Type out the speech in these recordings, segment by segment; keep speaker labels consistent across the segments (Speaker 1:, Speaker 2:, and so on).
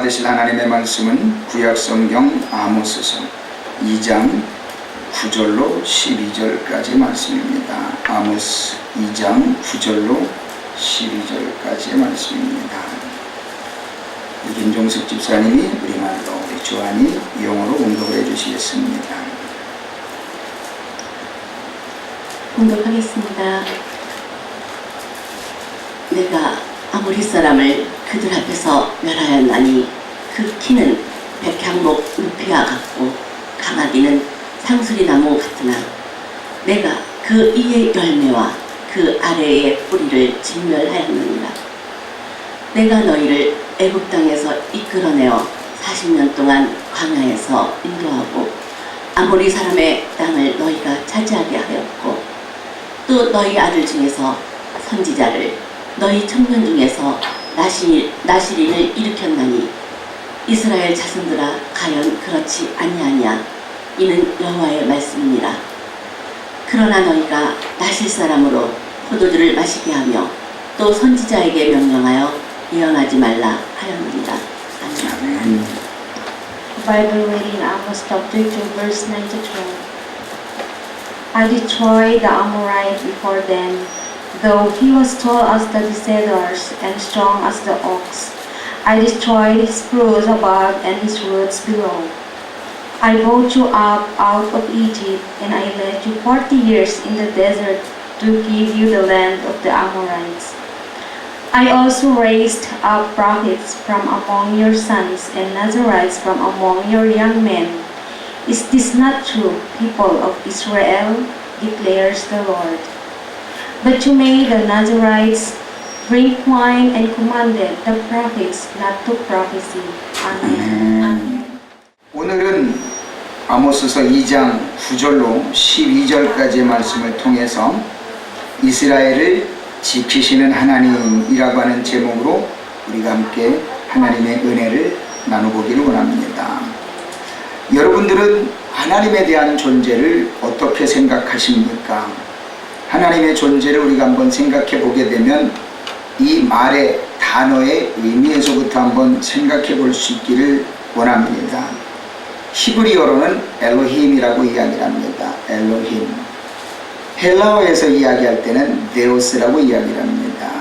Speaker 1: 받으실 하나님의 말씀은 구약성경 아모스서 2장 9절로 12절까지 말씀입니다. 아모스 2장 9절로 12절까지의 말씀입니다. 김종석 집사님이 우리말로, 우리 조한이 영어로 공독을 해주시겠습니다.
Speaker 2: 공독하겠습니다. 내가 아모리 사람을 그들 앞에서 멸하였나니 그 키는 백향목 루피와 같고 가마귀는 상수리 나무 같으나 내가 그 이의 열매와 그 아래의 뿌리를 진멸하였느니라. 내가 너희를 애굽 땅에서 이끌어내어 40년 동안 광야에서 인도하고 아모리 사람의 땅을 너희가 차지하게 하였고 또 너희 아들 중에서 선지자를 너희 청년 중에서 나시린을 일으켰나니 이스라엘 자손들아 과연 그렇지 아니하냐. 이는 여호와의 말씀이니라. 그러나 너희가 나실 사람으로 포도주를 마시게 하며 또 선지자에게 명령하여 예언하지 말라 하였느니라. 아멘.
Speaker 3: Bible reading Amos chapter 2 verse 9 to 12. I destroyed the Amorite before them, though he was tall as the cedars and strong as the oaks. I destroyed his spruce above and his roots below. I brought you up out of Egypt, and I led you 40 years in the desert to give you the land of the Amorites. I also raised up prophets from among your sons and Nazarites from among your young men. Is this not true, people of Israel? Declares the Lord. But you made the Nazarites drink wine and commanded the prophets not to prophesy. Amen.
Speaker 1: 오늘은 아모스서 2장 9절로 12절까지의 말씀을 통해서 이스라엘을 지키시는 하나님이라고 하는 제목으로 우리가 함께 하나님의 은혜를 나눠보기를 원합니다. 여러분들은 하나님에 대한 존재를 어떻게 생각하십니까? 하나님의 존재를 우리가 한번 생각해 보게 되면 이 말의 단어의 의미에서부터 한번 생각해 볼 수 있기를 원합니다. 히브리어로는 엘로힘이라고 이야기를 합니다. 엘로힘. 헬라어에서 이야기할 때는 데오스라고 이야기를 합니다.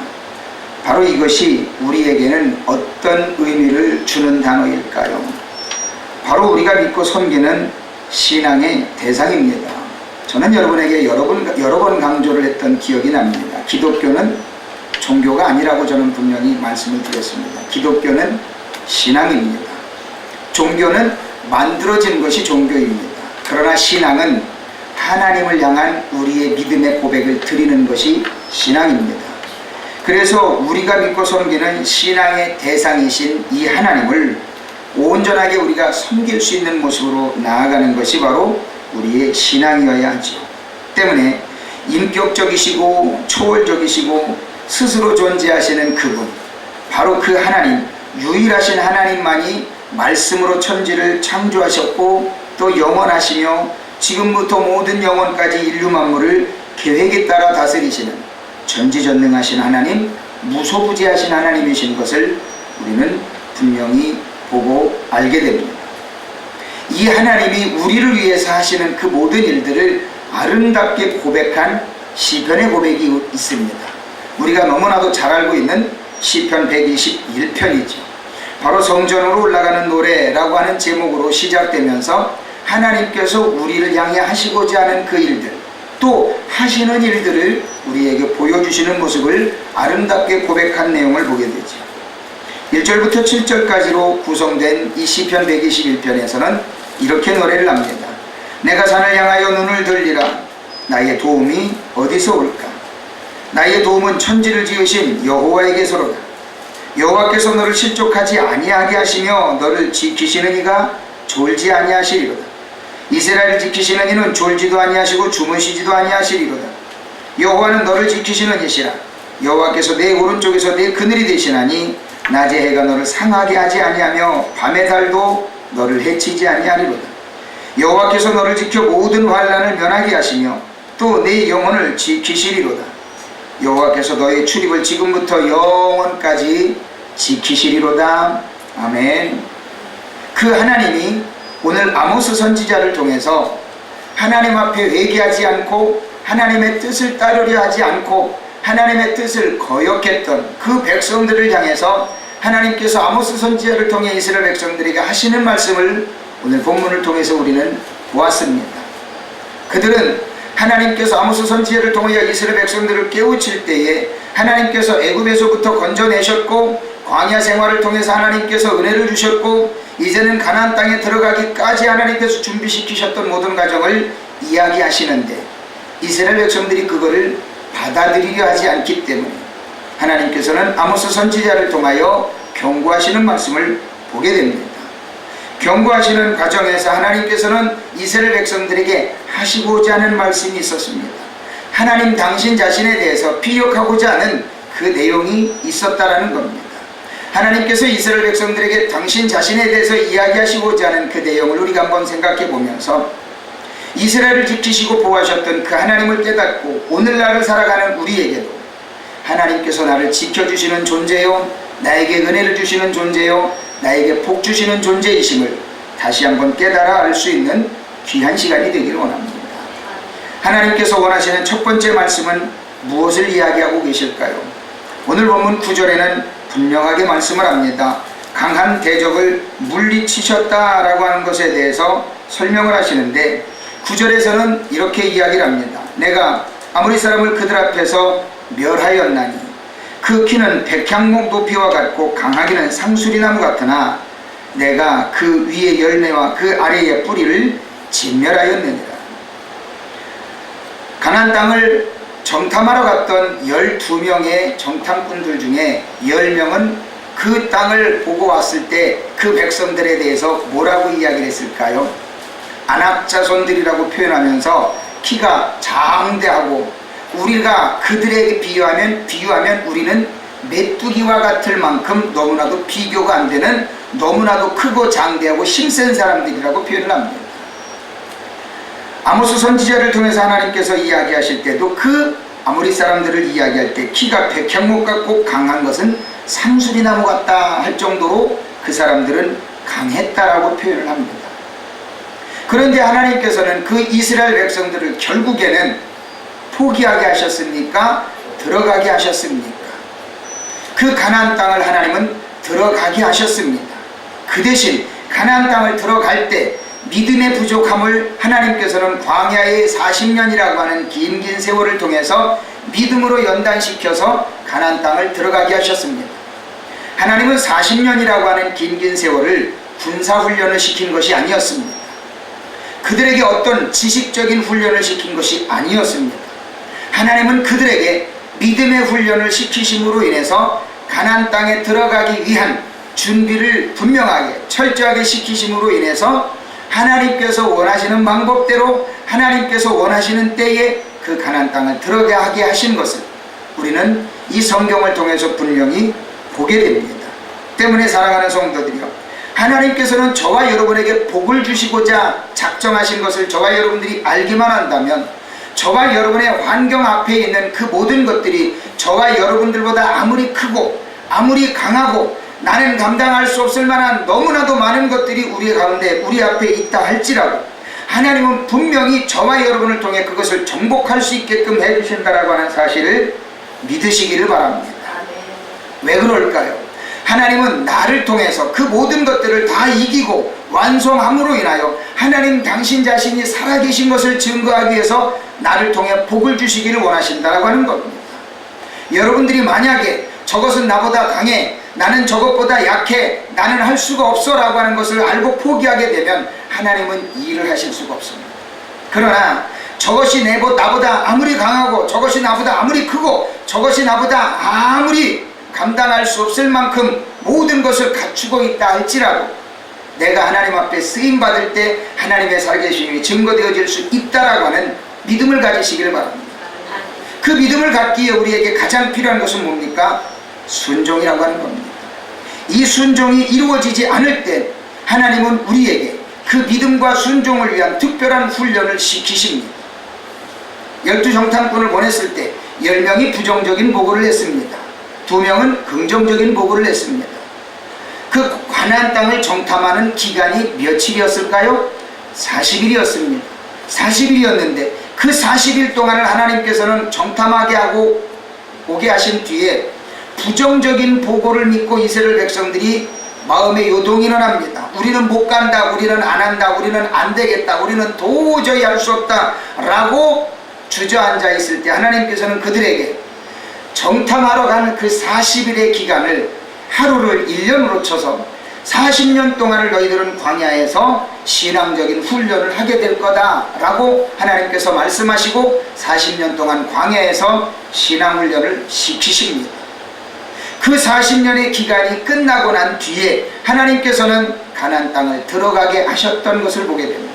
Speaker 1: 바로 이것이 우리에게는 어떤 의미를 주는 단어일까요? 바로 우리가 믿고 섬기는 신앙의 대상입니다. 저는 여러분에게 여러 번 강조를 했던 기억이 납니다. 기독교는 종교가 아니라고 저는 분명히 말씀을 드렸습니다. 기독교는 신앙입니다. 종교는 만들어진 것이 종교입니다. 그러나 신앙은 하나님을 향한 우리의 믿음의 고백을 드리는 것이 신앙입니다. 그래서 우리가 믿고 섬기는 신앙의 대상이신 이 하나님을 온전하게 우리가 섬길 수 있는 모습으로 나아가는 것이 바로 우리의 신앙이어야 하죠. 때문에 인격적이시고 초월적이시고 스스로 존재하시는 그분, 바로 그 하나님, 유일하신 하나님만이 말씀으로 천지를 창조하셨고 또 영원하시며 지금부터 모든 영원까지 인류 만물을 계획에 따라 다스리시는 전지전능하신 하나님, 무소부재하신 하나님이신 것을 우리는 분명히 보고 알게 됩니다. 이 하나님이 우리를 위해서 하시는 그 모든 일들을 아름답게 고백한 시편의 고백이 있습니다. 우리가 너무나도 잘 알고 있는 시편 121편이죠. 바로 성전으로 올라가는 노래라고 하는 제목으로 시작되면서 하나님께서 우리를 향해 하시고자 하는 그 일들, 또 하시는 일들을 우리에게 보여주시는 모습을 아름답게 고백한 내용을 보게 되죠. 1절부터 7절까지로 구성된 이 시편 121편에서는 이렇게 노래를 합니다. 내가 산을 향하여 눈을 들리라. 나의 도움이 어디서 올까? 나의 도움은 천지를 지으신 여호와에게서로다. 여호와께서 너를 실족하지 아니하게 하시며 너를 지키시는 이가 졸지 아니하시리로다. 이스라엘을 지키시는 이는 졸지도 아니하시고 주무시지도 아니하시리로다. 여호와는 너를 지키시는 이시라. 여호와께서 내 오른쪽에서 내 그늘이 되시나니 낮의 해가 너를 상하게 하지 아니하며 밤의 달도 너를 해치지 아니하리로다. 여호와께서 너를 지켜 모든 환난을 면하게 하시며 또 내 영혼을 지키시리로다. 여호와께서 너의 출입을 지금부터 영원까지 지키시리로다. 아멘. 그 하나님이 오늘 아모스 선지자를 통해서 하나님 앞에 회개하지 않고 하나님의 뜻을 따르려 하지 않고 하나님의 뜻을 거역했던 그 백성들을 향해서 하나님께서 아모스 선지자를 통해 이스라엘 백성들에게 하시는 말씀을 오늘 본문을 통해서 우리는 보았습니다. 그들은 하나님께서 아모스 선지자를 통하여 이스라엘 백성들을 깨우칠 때에 하나님께서 애굽에서부터 건져내셨고 광야 생활을 통해서 하나님께서 은혜를 주셨고 이제는 가나안 땅에 들어가기까지 하나님께서 준비시키셨던 모든 과정을 이야기하시는데 이스라엘 백성들이 그거를 받아들이려 하지 않기 때문에 하나님께서는 아모스 선지자를 통하여 경고하시는 말씀을 보게 됩니다. 경고하시는 과정에서 하나님께서는 이스라엘 백성들에게 하시고자 하는 말씀이 있었습니다. 하나님 당신 자신에 대해서 피력하고자 하는 그 내용이 있었다라는 겁니다. 하나님께서 이스라엘 백성들에게 당신 자신에 대해서 이야기하시고자 하는 그 내용을 우리가 한번 생각해 보면서 이스라엘을 지키시고 보호하셨던 그 하나님을 깨닫고 오늘날을 살아가는 우리에게도 하나님께서 나를 지켜주시는 존재요, 나에게 은혜를 주시는 존재요, 나에게 복 주시는 존재이심을 다시 한번 깨달아 알 수 있는 귀한 시간이 되기를 원합니다. 하나님께서 원하시는 첫 번째 말씀은 무엇을 이야기하고 계실까요? 오늘 본문 9절에는 분명하게 말씀을 합니다. 강한 대적을 물리치셨다라고 하는 것에 대해서 설명을 하시는데 9절에서는 이렇게 이야기를 합니다. 내가 아모리 사람을 그들 앞에서 멸하였나니 그 키는 백향목 높이와 같고 강하기는 상수리나무 같으나 내가 그 위의 열매와 그 아래의 뿌리를 진멸하였느니라. 가나안 땅을 정탐하러 갔던 12명의 정탐꾼들 중에 10명은 그 땅을 보고 왔을 때 그 백성들에 대해서 뭐라고 이야기를 했을까요? 안악자손들이라고 표현하면서 키가 장대하고 우리가 그들에게 비유하면 우리는 메뚜기와 같을 만큼 너무나도 비교가 안 되는 너무나도 크고 장대하고 힘센 사람들이라고 표현을 합니다. 아모스 선지자를 통해서 하나님께서 이야기하실 때도 그 아모리 사람들을 이야기할 때 키가 백향목 같고 강한 것은 상수리나무 같다 할 정도로 그 사람들은 강했다라고 표현을 합니다. 그런데 하나님께서는 그 이스라엘 백성들을 결국에는 포기하게 하셨습니까? 들어가게 하셨습니까? 그 가나안 땅을 하나님은 들어가게 하셨습니다. 그 대신 가나안 땅을 들어갈 때 믿음의 부족함을 하나님께서는 광야의 40년이라고 하는 긴 세월을 통해서 믿음으로 연단시켜서 가나안 땅을 들어가게 하셨습니다. 하나님은 40년이라고 하는 긴 세월을 군사훈련을 시킨 것이 아니었습니다. 그들에게 어떤 지식적인 훈련을 시킨 것이 아니었습니다. 하나님은 그들에게 믿음의 훈련을 시키심으로 인해서 가나안 땅에 들어가기 위한 준비를 분명하게 철저하게 시키심으로 인해서 하나님께서 원하시는 방법대로 하나님께서 원하시는 때에 그 가나안 땅을 들어가게 하신 것을 우리는 이 성경을 통해서 분명히 보게 됩니다. 때문에 사랑하는 성도들이요, 하나님께서는 저와 여러분에게 복을 주시고자 작정하신 것을 저와 여러분들이 알기만 한다면 저와 여러분의 환경 앞에 있는 그 모든 것들이 저와 여러분들보다 아무리 크고 아무리 강하고 나는 감당할 수 없을 만한 너무나도 많은 것들이 우리 가운데 우리 앞에 있다 할지라도 하나님은 분명히 저와 여러분을 통해 그것을 정복할 수 있게끔 해주신다라고 하는 사실을 믿으시기를 바랍니다. 왜 그럴까요? 하나님은 나를 통해서 그 모든 것들을 다 이기고 완성함으로 인하여 하나님 당신 자신이 살아계신 것을 증거하기 위해서 나를 통해 복을 주시기를 원하신다라고 하는 겁니다. 여러분들이 만약에 저것은 나보다 강해, 나는 저것보다 약해, 나는 할 수가 없어 라고 하는 것을 알고 포기하게 되면 하나님은 이 일을 하실 수가 없습니다. 그러나 저것이 나보다 아무리 강하고 저것이 나보다 아무리 크고 저것이 나보다 아무리 감당할 수 없을 만큼 모든 것을 갖추고 있다 할지라도 내가 하나님 앞에 쓰임받을 때 하나님의 살아계심이 증거되어질 수 있다라고 하는 믿음을 가지시기를 바랍니다. 그 믿음을 갖기에 우리에게 가장 필요한 것은 뭡니까? 순종이라고 하는 겁니다. 이 순종이 이루어지지 않을 때 하나님은 우리에게 그 믿음과 순종을 위한 특별한 훈련을 시키십니다. 12정탐꾼을 보냈을 때 10명이 부정적인 보고를 했습니다. 2명은 긍정적인 보고를 했습니다. 그 가나안 땅을 정탐하는 기간이 며칠이었을까요? 40일이었습니다. 40일이었는데 그 40일 동안을 하나님께서는 정탐하게 하고 오게 하신 뒤에 부정적인 보고를 믿고 이스라엘 백성들이 마음에 요동이 일어납니다. 우리는 못 간다, 우리는 안 한다, 우리는 안 되겠다, 우리는 도저히 할 수 없다 라고 주저앉아 있을 때 하나님께서는 그들에게 정탐하러 간 그 40일의 기간을 하루를 1년으로 쳐서 40년 동안을 너희들은 광야에서 신앙적인 훈련을 하게 될 거다 라고 하나님께서 말씀하시고 40년 동안 광야에서 신앙훈련을 시키십니다. 그 40년의 기간이 끝나고 난 뒤에 하나님께서는 가나안 땅을 들어가게 하셨던 것을 보게 됩니다.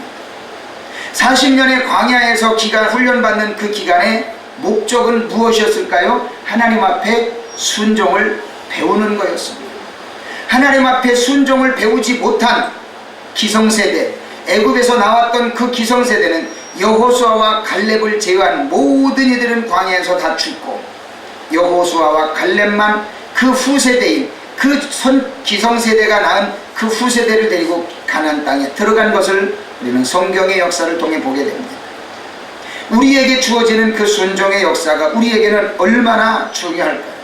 Speaker 1: 40년의 광야에서 훈련받는 그 기간의 목적은 무엇이었을까요? 하나님 앞에 순종을 배우는 거였습니다. 하나님 앞에 순종을 배우지 못한 기성세대, 애굽에서 나왔던 그 기성세대는 여호수아와 갈렙을 제외한 모든 이들은 광야에서 다 죽고 여호수아와 갈렙만 그 후세대인 그 기성세대가 낳은 그 후세대를 데리고 가나안 땅에 들어간 것을 우리는 성경의 역사를 통해 보게 됩니다. 우리에게 주어지는 그 순종의 역사가 우리에게는 얼마나 중요할까요?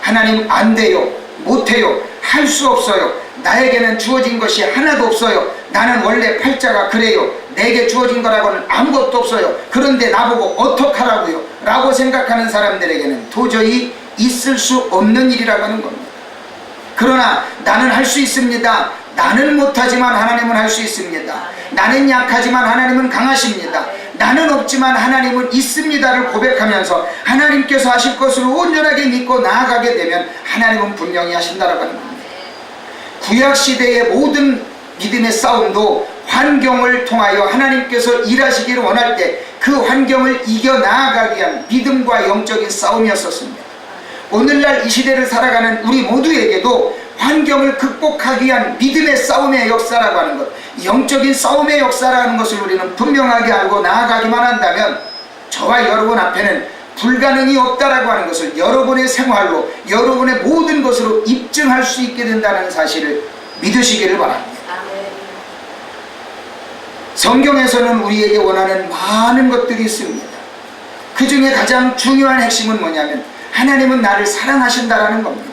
Speaker 1: 하나님 안 돼요, 못해요, 할 수 없어요, 나에게는 주어진 것이 하나도 없어요, 나는 원래 팔자가 그래요, 내게 주어진 거라고는 아무것도 없어요, 그런데 나보고 어떡하라고요? 라고 생각하는 사람들에게는 도저히 있을 수 없는 일이라고 하는 겁니다. 그러나 나는 할 수 있습니다, 나는 못하지만 하나님은 할 수 있습니다, 나는 약하지만 하나님은 강하십니다, 나는 없지만 하나님은 있습니다를 고백하면서 하나님께서 하실 것을 온전하게 믿고 나아가게 되면 하나님은 분명히 하신다라고 하는 겁니다. 구약시대의 모든 믿음의 싸움도 환경을 통하여 하나님께서 일하시기를 원할 때 그 환경을 이겨 나아가기 위한 믿음과 영적인 싸움이었었습니다. 오늘날 이 시대를 살아가는 우리 모두에게도 환경을 극복하기 위한 믿음의 싸움의 역사라고 하는 것, 영적인 싸움의 역사라는 것을 우리는 분명하게 알고 나아가기만 한다면 저와 여러분 앞에는 불가능이 없다라고 하는 것을 여러분의 생활로, 여러분의 모든 것으로 입증할 수 있게 된다는 사실을 믿으시기를 바랍니다. 성경에서는 우리에게 원하는 많은 것들이 있습니다. 그 중에 가장 중요한 핵심은 뭐냐면 하나님은 나를 사랑하신다라는 겁니다.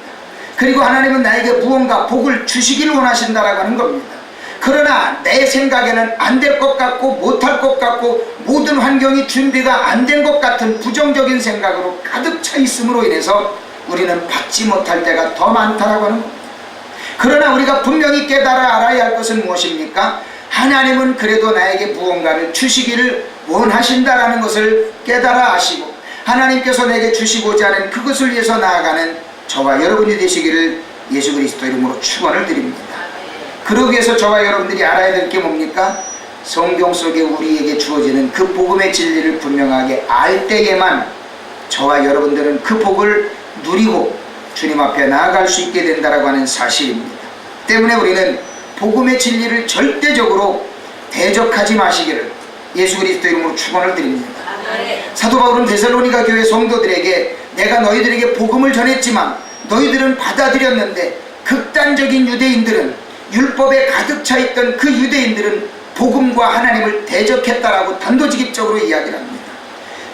Speaker 1: 그리고 하나님은 나에게 무언가 복을 주시기를 원하신다라고 하는 겁니다. 그러나 내 생각에는 안 될 것 같고 못할 것 같고 모든 환경이 준비가 안 된 것 같은 부정적인 생각으로 가득 차 있음으로 인해서 우리는 받지 못할 때가 더 많다라고 하는 겁니다. 그러나 우리가 분명히 깨달아 알아야 할 것은 무엇입니까? 하나님은 그래도 나에게 무언가를 주시기를 원하신다라는 것을 깨달아 아시고 하나님께서 내게 주시고자 하는 그것을 위해서 나아가는 저와 여러분이 되시기를 예수 그리스도 이름으로 축원을 드립니다. 그러기 위해서 저와 여러분들이 알아야 될 게 뭡니까? 성경 속에 우리에게 주어지는 그 복음의 진리를 분명하게 알 때에만 저와 여러분들은 그 복을 누리고 주님 앞에 나아갈 수 있게 된다라고 하는 사실입니다. 때문에 우리는 복음의 진리를 절대적으로 대적하지 마시기를 예수 그리스도 이름으로 축원을 드립니다. 사도 바울은 데살로니가 교회 성도들에게 내가 너희들에게 복음을 전했지만 너희들은 받아들였는데 극단적인 유대인들은 율법에 가득 차 있던 그 유대인들은 복음과 하나님을 대적했다라고 단도직입적으로 이야기를 합니다.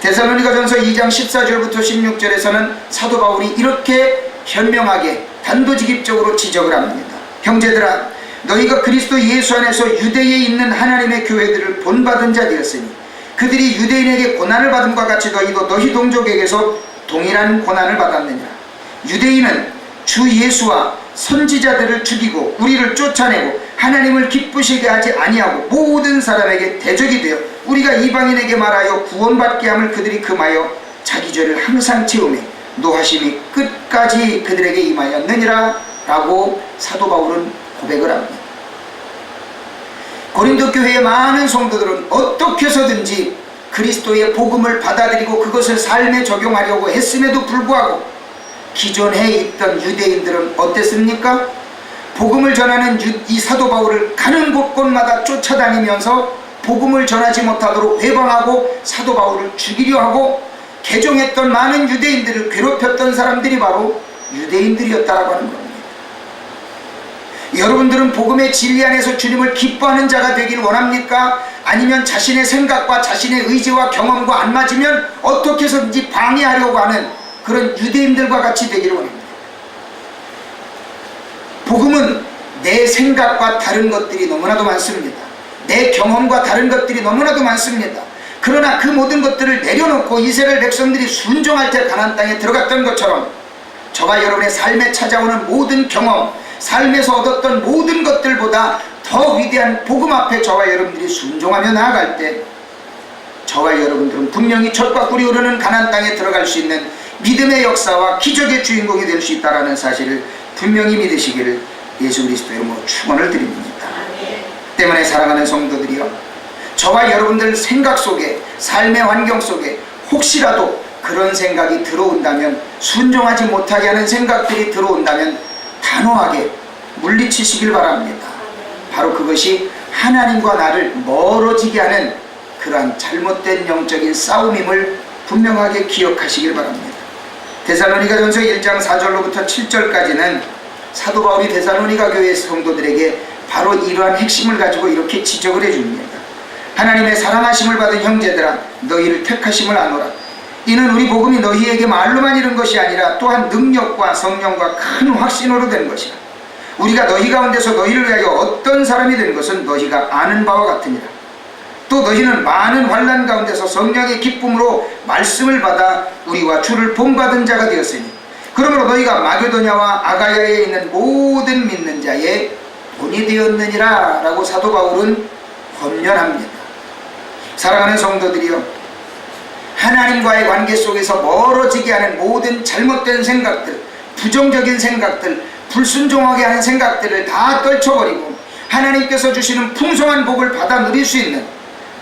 Speaker 1: 데살로니가전서 2장 14절부터 16절에서는 사도 바울이 이렇게 현명하게 단도직입적으로 지적을 합니다. 형제들아, 너희가 그리스도 예수 안에서 유대에 있는 하나님의 교회들을 본받은 자 되었으니 그들이 유대인에게 고난을 받음과 같이 너희도 너희 동족에게서 동일한 고난을 받았느니라. 유대인은 주 예수와 선지자들을 죽이고 우리를 쫓아내고 하나님을 기쁘시게 하지 아니하고 모든 사람에게 대적이 되어 우리가 이방인에게 말하여 구원받게 함을 그들이 금하여 자기 죄를 항상 채우며 노하심이 끝까지 그들에게 임하였느니라 라고 사도 바울은 고백을 합니다. 고린도 교회의 많은 성도들은 어떻게 해서든지 그리스도의 복음을 받아들이고 그것을 삶에 적용하려고 했음에도 불구하고 기존에 있던 유대인들은 어땠습니까? 복음을 전하는 이 사도 바울을 가는 곳곳마다 쫓아다니면서 복음을 전하지 못하도록 회방하고 사도 바울을 죽이려 하고 개종했던 많은 유대인들을 괴롭혔던 사람들이 바로 유대인들이었다라고 하는 겁니다. 여러분들은 복음의 진리 안에서 주님을 기뻐하는 자가 되길 원합니까? 아니면 자신의 생각과 자신의 의지와 경험과 안 맞으면 어떻게 해서든지 방해하려고 하는 그런 유대인들과 같이 되기를 원합니다. 복음은 내 생각과 다른 것들이 너무나도 많습니다. 내 경험과 다른 것들이 너무나도 많습니다. 그러나 그 모든 것들을 내려놓고 이스라엘 백성들이 순종할 때 가나안 땅에 들어갔던 것처럼 저와 여러분의 삶에 찾아오는 모든 경험, 삶에서 얻었던 모든 것들보다 더 위대한 복음 앞에 저와 여러분들이 순종하며 나아갈 때 저와 여러분들은 분명히 젖과 꿀이 흐르는 가나안 땅에 들어갈 수 있는 믿음의 역사와 기적의 주인공이 될 수 있다는 사실을 분명히 믿으시기를 예수 그리스도의 이름으로 축원을 드립니다. 때문에 사랑하는 성도들이여, 저와 여러분들 생각 속에, 삶의 환경 속에 혹시라도 그런 생각이 들어온다면, 순종하지 못하게 하는 생각들이 들어온다면 단호하게 물리치시길 바랍니다. 바로 그것이 하나님과 나를 멀어지게 하는 그러한 잘못된 영적인 싸움임을 분명하게 기억하시길 바랍니다. 데살로니가전서 1장 4절로부터 7절까지는 사도 바울이 데살로니가 교회 성도들에게 바로 이러한 핵심을 가지고 이렇게 지적을 해줍니다. 하나님의 사랑하심을 받은 형제들아, 너희를 택하심을 아노라. 이는 우리 복음이 너희에게 말로만 이른 것이 아니라 또한 능력과 성령과 큰 확신으로 된 것이라. 우리가 너희 가운데서 너희를 위하여 어떤 사람이 된 것은 너희가 아는 바와 같으니라. 또 너희는 많은 환난 가운데서 성령의 기쁨으로 말씀을 받아 우리와 주를 본받은 자가 되었으니, 그러므로 너희가 마게도냐와 아가야에 있는 모든 믿는 자의 본이 되었느니라 라고 사도 바울은 권면합니다. 사랑하는 성도들이여, 하나님과의 관계 속에서 멀어지게 하는 모든 잘못된 생각들, 부정적인 생각들, 불순종하게 하는 생각들을 다 떨쳐버리고 하나님께서 주시는 풍성한 복을 받아 누릴 수 있는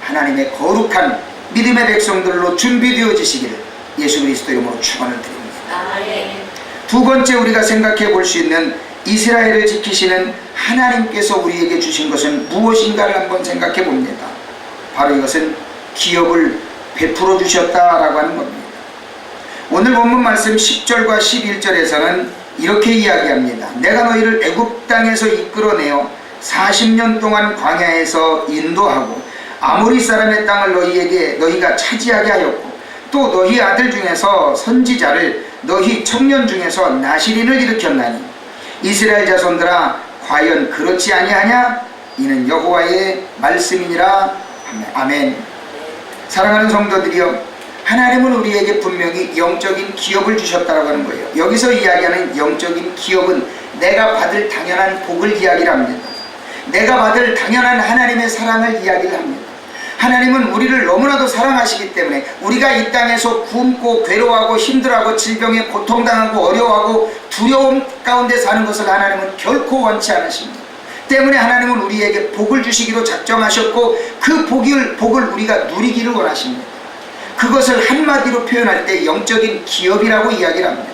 Speaker 1: 하나님의 거룩한 믿음의 백성들로 준비되어지시기를 예수 그리스도 이름으로 축원을 드립니다. 두 번째 우리가 생각해 볼 수 있는 이스라엘을 지키시는 하나님께서 우리에게 주신 것은 무엇인가를 한번 생각해 봅니다. 바로 이것은 기업을 베풀어 주셨다라고 하는 겁니다. 오늘 본문 말씀 10절과 11절에서는 이렇게 이야기합니다. 내가 너희를 애굽 땅에서 이끌어내어 40년 동안 광야에서 인도하고 아모리 사람의 땅을 너희가 차지하게 하였고, 또 너희 아들 중에서 선지자를 너희 청년 중에서 나시린을 일으켰나니 이스라엘 자손들아, 과연 그렇지 아니하냐? 이는 여호와의 말씀이니라. 아멘. 사랑하는 성도들이여, 하나님은 우리에게 분명히 영적인 기업을 주셨다고 하는 거예요. 여기서 이야기하는 영적인 기업은 내가 받을 당연한 복을 이야기를 합니다. 내가 받을 당연한 하나님의 사랑을 이야기를 합니다. 하나님은 우리를 너무나도 사랑하시기 때문에 우리가 이 땅에서 굶고 괴로워하고 힘들어하고 질병에 고통당하고 어려워하고 두려움 가운데 사는 것을 하나님은 결코 원치 않으십니다. 때문에 하나님은 우리에게 복을 주시기로 작정하셨고 그 복을 우리가 누리기를 원하십니다. 그것을 한마디로 표현할 때 영적인 기업이라고 이야기를 합니다.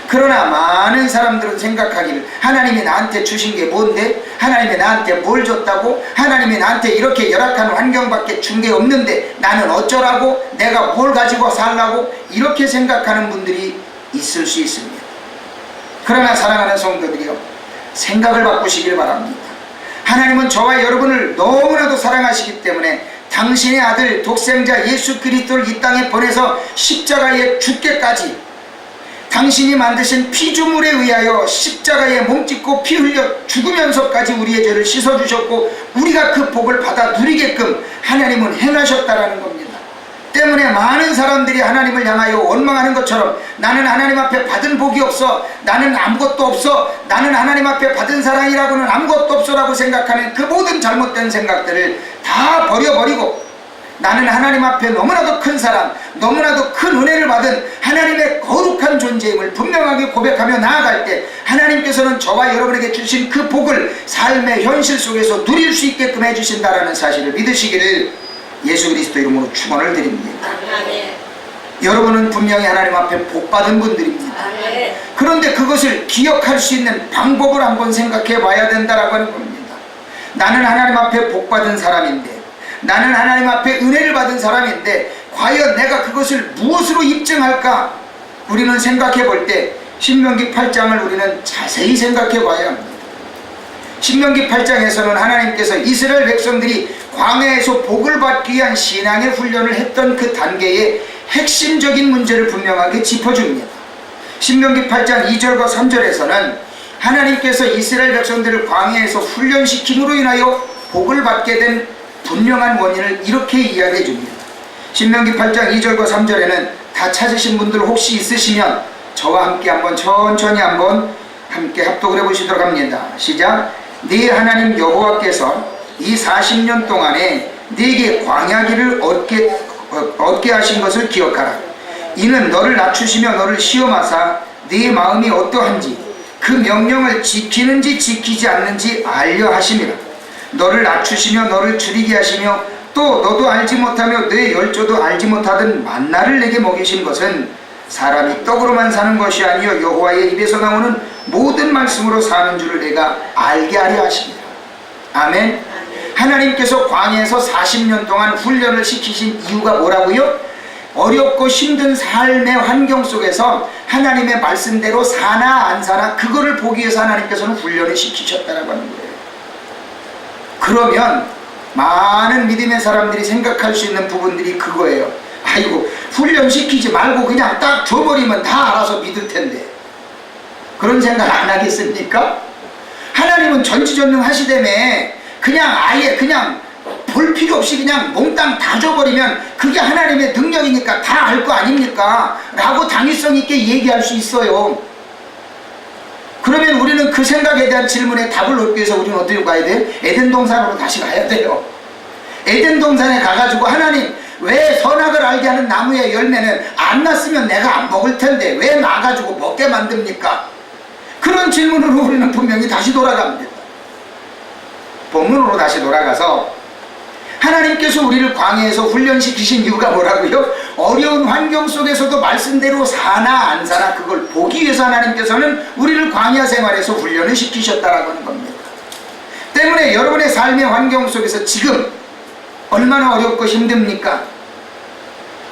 Speaker 1: 그러나 많은 사람들은 생각하기를 하나님이 나한테 주신 게 뭔데? 하나님이 나한테 뭘 줬다고? 하나님이 나한테 이렇게 열악한 환경밖에 준 게 없는데 나는 어쩌라고? 내가 뭘 가지고 살라고? 이렇게 생각하는 분들이 있을 수 있습니다. 그러나 사랑하는 성도들이요, 생각을 바꾸시길 바랍니다. 하나님은 저와 여러분을 너무나도 사랑하시기 때문에 당신의 아들 독생자 예수 그리스도를 이 땅에 보내서 십자가에 죽게까지 당신이 만드신 피조물에 의하여 십자가에 몸짓고 피 흘려 죽으면서까지 우리의 죄를 씻어주셨고 우리가 그 복을 받아 누리게끔 하나님은 행하셨다라는 겁니다. 때문에 많은 사람들이 하나님을 향하여 원망하는 것처럼 나는 하나님 앞에 받은 복이 없어, 나는 아무것도 없어, 나는 하나님 앞에 받은 사랑이라고는 아무것도 없어라고 생각하는 그 모든 잘못된 생각들을 다 버려버리고 나는 하나님 앞에 너무나도 큰 사랑, 너무나도 큰 은혜를 받은 하나님의 거룩한 존재임을 분명하게 고백하며 나아갈 때 하나님께서는 저와 여러분에게 주신 그 복을 삶의 현실 속에서 누릴 수 있게끔 해주신다라는 사실을 믿으시기를 예수 그리스도 이름으로 축원을 드립니다. 여러분은 분명히 하나님 앞에 복받은 분들입니다. 그런데 그것을 기억할 수 있는 방법을 한번 생각해 봐야 된다라고 하는 겁니다. 나는 하나님 앞에 복받은 사람인데, 나는 하나님 앞에 은혜를 받은 사람인데 과연 내가 그것을 무엇으로 입증할까? 우리는 생각해 볼 때 신명기 8장을 우리는 자세히 생각해 봐야 합니다. 신명기 8장에서는 하나님께서 이스라엘 백성들이 광야에서 복을 받기 위한 신앙의 훈련을 했던 그 단계의 핵심적인 문제를 분명하게 짚어줍니다. 신명기 8장 2절과 3절에서는 하나님께서 이스라엘 백성들을 광야에서 훈련시킴으로 인하여 복을 받게 된 분명한 원인을 이렇게 이야기해 줍니다. 신명기 8장 2절과 3절에는 다 찾으신 분들 혹시 있으시면 저와 함께 한번 천천히 한번 함께 합독을 해보시도록 합니다. 시작. 네 하나님 여호와께서 이 40년 동안에 네게 광야길을 얻게 하신 것을 기억하라. 이는 너를 낮추시며 너를 시험하사 네 마음이 어떠한지 그 명령을 지키는지 지키지 않는지 알려 하심이라. 너를 낮추시며 너를 줄이게 하시며 또 너도 알지 못하며 내 열조도 알지 못하던 만나를 내게 먹이신 것은 사람이 떡으로만 사는 것이 아니요 여호와의 입에서 나오는 모든 말씀으로 사는 줄을 내가 알게 하려 하십니다. 아멘. 하나님께서 광야에서 40년 동안 훈련을 시키신 이유가 뭐라고요? 어렵고 힘든 삶의 환경 속에서 하나님의 말씀대로 사나 안 사나 그거를 보기 위해서 하나님께서는 훈련을 시키셨다라고 하는 거예요. 그러면 많은 믿음의 사람들이 생각할 수 있는 부분들이 그거예요. 아이고 훈련시키지 말고 그냥 딱 줘버리면 다 알아서 믿을 텐데 그런 생각 안 하겠습니까? 하나님은 전지전능하시다며 그냥 아예 그냥 볼 필요 없이 그냥 몽땅 다 줘버리면 그게 하나님의 능력이니까 다 알 거 아닙니까? 라고 당위성 있게 얘기할 수 있어요. 그러면 우리는 그 생각에 대한 질문에 답을 얻기 위해서 우리는 어디로 가야 돼요? 에덴 동산으로 다시 가야 돼요. 에덴 동산에 가가지고 하나님 왜 선악을 알게 하는 나무의 열매는 안 났으면 내가 안 먹을 텐데 왜 나가지고 먹게 만듭니까? 그런 질문으로 우리는 분명히 다시 돌아갑니다. 본문으로 다시 돌아가서 하나님께서 우리를 광야에서 훈련시키신 이유가 뭐라고요? 어려운 환경 속에서도 말씀대로 사나 안 사나 그걸 보기 위해서 하나님께서는 우리를 광야 생활에서 훈련을 시키셨다라고 하는 겁니다. 때문에 여러분의 삶의 환경 속에서 지금 얼마나 어렵고 힘듭니까?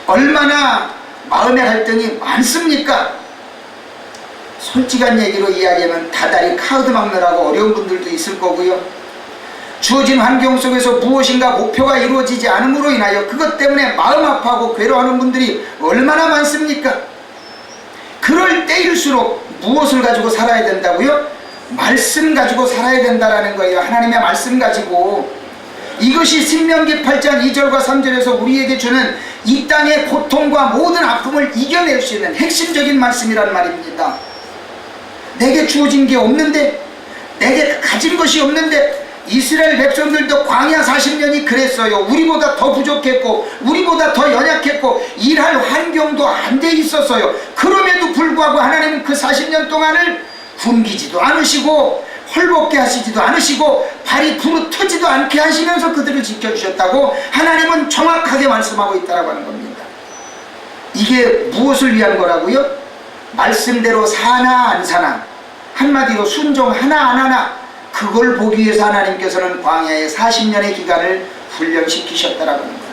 Speaker 1: 얼마나 마음의 갈등이 많습니까? 솔직한 얘기로 이야기하면 다달이 카드 막느라고 어려운 분들도 있을 거고요. 주어진 환경 속에서 무엇인가 목표가 이루어지지 않음으로 인하여 그것 때문에 마음 아파하고 괴로워하는 분들이 얼마나 많습니까? 그럴 때일수록 무엇을 가지고 살아야 된다고요? 말씀 가지고 살아야 된다라는 거예요. 하나님의 말씀 가지고. 이것이 신명기 8장 2절과 3절에서 우리에게 주는 이 땅의 고통과 모든 아픔을 이겨낼 수 있는 핵심적인 말씀이란 말입니다. 내게 주어진 게 없는데, 내게 가진 것이 없는데, 이스라엘 백성들도 광야 40년이 그랬어요. 우리보다 더 부족했고 우리보다 더 연약했고 일할 환경도 안 돼 있었어요. 그럼에도 불구하고 하나님은 그 40년 동안을 굶기지도 않으시고 헐벗게 하시지도 않으시고 발이 부르트지도 않게 하시면서 그들을 지켜주셨다고 하나님은 정확하게 말씀하고 있다고 하는 겁니다. 이게 무엇을 위한 거라고요? 말씀대로 사나 안 사나, 한마디로 순종하나 안 하나, 그걸 보기 위해서 하나님께서는 광야의 40년의 기간을 훈련시키셨다라고 하는 겁니다.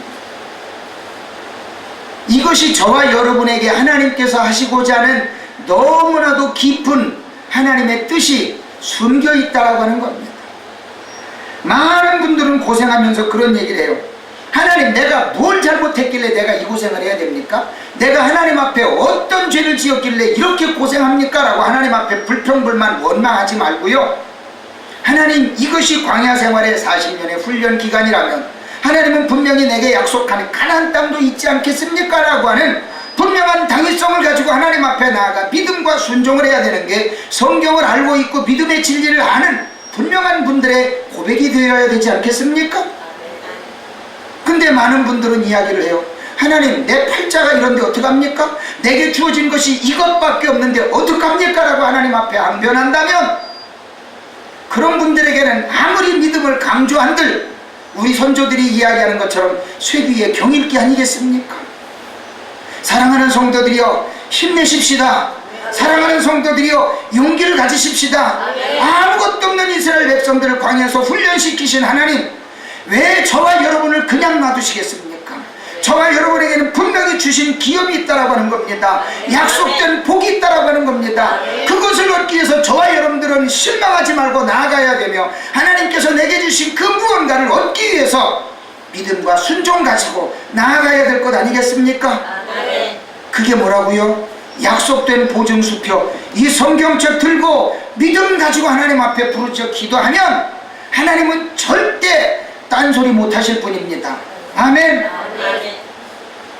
Speaker 1: 이것이 저와 여러분에게 하나님께서 하시고자 하는 너무나도 깊은 하나님의 뜻이 숨겨 있다라고 하는 겁니다. 많은 분들은 고생하면서 그런 얘기를 해요. 하나님, 내가 뭘 잘못했길래 내가 이 고생을 해야 됩니까? 내가 하나님 앞에 어떤 죄를 지었길래 이렇게 고생합니까? 라고 하나님 앞에 불평불만 원망하지 말고요, 하나님, 이것이 광야 생활의 40년의 훈련 기간이라면 하나님은 분명히 내게 약속한 가나안 땅도 있지 않겠습니까? 라고 하는 분명한 당위성을 가지고 하나님 앞에 나아가 믿음과 순종을 해야 되는 게 성경을 알고 있고 믿음의 진리를 아는 분명한 분들의 고백이 되어야 되지 않겠습니까? 근데 많은 분들은 이야기를 해요. 하나님, 내 팔자가 이런데 어떡합니까? 내게 주어진 것이 이것밖에 없는데 어떡합니까? 라고 하나님 앞에 항변한다면 그런 분들에게는 아무리 믿음을 강조한들 우리 선조들이 이야기하는 것처럼 쇠귀의 경읽기 아니겠습니까? 사랑하는 성도들이여, 힘내십시다. 사랑하는 성도들이여, 용기를 가지십시다. 아무것도 없는 이스라엘 백성들을 광야에서 훈련시키신 하나님, 왜 저와 여러분을 그냥 놔두시겠습니까? 저와 여러분에게는 분명히 주신 기업이 있다라고 하는 겁니다. 약속된 복이 있다라고 하는 겁니다. 그것을 얻기 위해서 저와 여러분들은 실망하지 말고 나아가야 되며, 하나님께서 내게 주신 그 무언가를 얻기 위해서 믿음과 순종 가지고 나아가야 될 것 아니겠습니까? 그게 뭐라고요? 약속된 보증수표, 이 성경책 들고 믿음 가지고 하나님 앞에 부르짖어 기도하면 하나님은 절대 딴소리 못하실 분입니다. 아멘.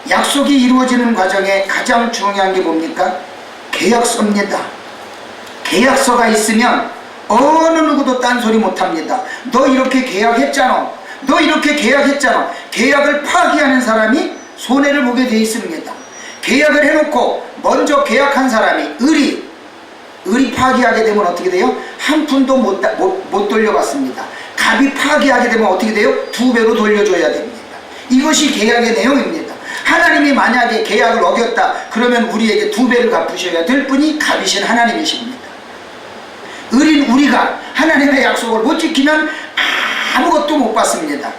Speaker 1: 약속이 이루어지는 과정에 가장 중요한 게 뭡니까? 계약서입니다. 계약서가 있으면 어느 누구도 딴소리 못합니다. 너 이렇게 계약했잖아, 너 이렇게 계약했잖아. 계약을 파기하는 사람이 손해를 보게 돼 있습니다. 계약을 해놓고 먼저 계약한 사람이 을이 파기하게 되면 어떻게 돼요? 한 푼도 못 돌려받습니다. 갑이 파기하게 되면 어떻게 돼요? 2배로 돌려줘야 됩니다. 이것이 계약의 내용입니다. 하나님이 만약에 계약을 어겼다 그러면 우리에게 2배를 갚으셔야 될 분이 갑이신 하나님이십니다. 을인 우리가 하나님의 약속을 못 지키면 아무것도 못 받습니다.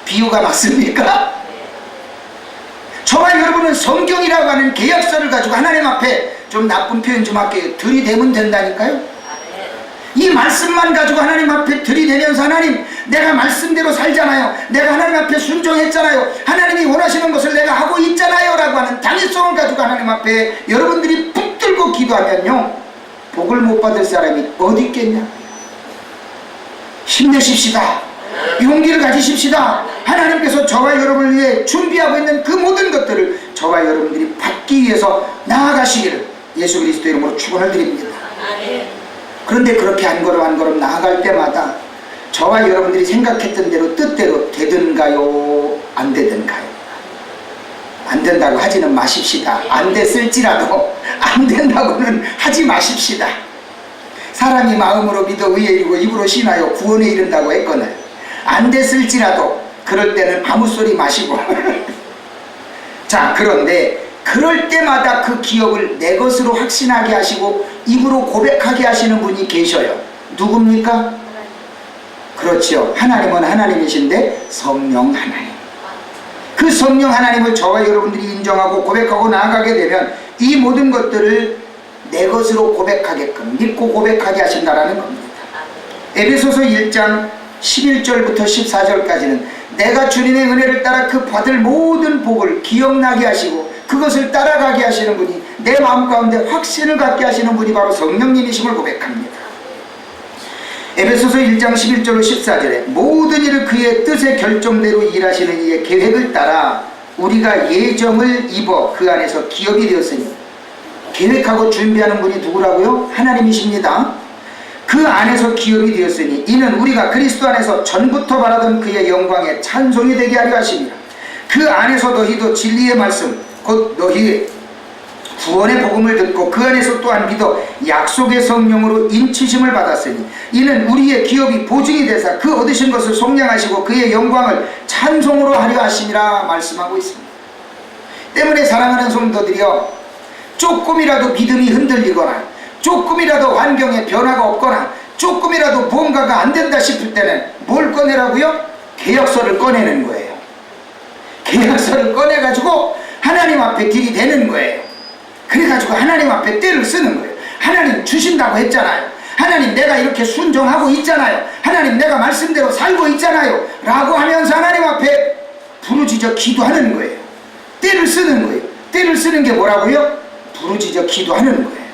Speaker 1: 비유가 맞습니까? 저와 여러분은 성경이라고 하는 계약서를 가지고 하나님 앞에, 좀 나쁜 표현 좀 할게요, 들이대면 된다니까요. 이 말씀만 가지고 하나님 앞에 들이대면서, 하나님 내가 말씀대로 살잖아요, 내가 하나님 앞에 순종했잖아요, 하나님이 원하시는 것을 내가 하고 있잖아요 라고 하는 당위성을 가지고 하나님 앞에 여러분들이 붙들고 기도하면요, 복을 못 받을 사람이 어디 있겠냐. 힘내십시다. 용기를 가지십시다. 하나님께서 저와 여러분을 위해 준비하고 있는 그 모든 것들을 저와 여러분들이 받기 위해서 나아가시기를 예수 그리스도 이름으로 축원을 드립니다. 그런데 그렇게 한 걸음 나아갈 때마다 저와 여러분들이 생각했던 대로 뜻대로 되든가요, 안 되든가요? 안 된다고 하지는 마십시다. 안 됐을지라도 안 된다고는 하지 마십시다. 사람이 마음으로 믿어 의에 이르고 입으로 신하여 구원에 이른다고 했거늘, 안 됐을지라도 그럴 때는 아무 소리 마시고 자, 그런데 그럴 때마다 그 기업을 내 것으로 확신하게 하시고 입으로 고백하게 하시는 분이 계셔요. 누굽니까? 그렇죠. 하나님은 하나님이신데 성령 하나님. 그 성령 하나님을 저와 여러분들이 인정하고 고백하고 나아가게 되면 이 모든 것들을 내 것으로 고백하게끔 믿고 고백하게 하신다라는 겁니다. 에베소서 1장 11절부터 14절까지는 내가 주님의 은혜를 따라 그 받을 모든 복을 기억나게 하시고 그것을 따라가게 하시는 분이, 내 마음 가운데 확신을 갖게 하시는 분이 바로 성령님이심을 고백합니다. 에베소서 1장 11절로 14절에 모든 일을 그의 뜻의 결정대로 일하시는 이의 계획을 따라 우리가 예정을 입어 그 안에서 기업이 되었으니, 계획하고 준비하는 분이 누구라고요? 하나님이십니다. 그 안에서 기업이 되었으니 이는 우리가 그리스도 안에서 전부터 바라던 그의 영광에 찬송이 되게 하려 하십니다. 그 안에서 너희도 진리의 말씀 곧 너희의 구원의 복음을 듣고 그 안에서 또한 믿어 약속의 성령으로 인치심을 받았으니 이는 우리의 기업이 보증이 되사 그 얻으신 것을 속량하시고 그의 영광을 찬송으로 하려 하심이라 말씀하고 있습니다. 때문에 사랑하는 성도들이여, 조금이라도 믿음이 흔들리거나 조금이라도 환경에 변화가 없거나 조금이라도 무언가가 안 된다 싶을 때는 뭘 꺼내라고요? 계약서를 꺼내는 거예요. 계약서를 꺼내가지고 하나님 앞에 들이대는 거예요. 그래가지고 하나님 앞에 때를 쓰는 거예요. 하나님 주신다고 했잖아요. 하나님 내가 이렇게 순종하고 있잖아요. 하나님 내가 말씀대로 살고 있잖아요 라고 하면서 하나님 앞에 부르짖어 기도하는 거예요. 때를 쓰는 거예요. 때를 쓰는 게 뭐라고요? 부르짖어 기도하는 거예요.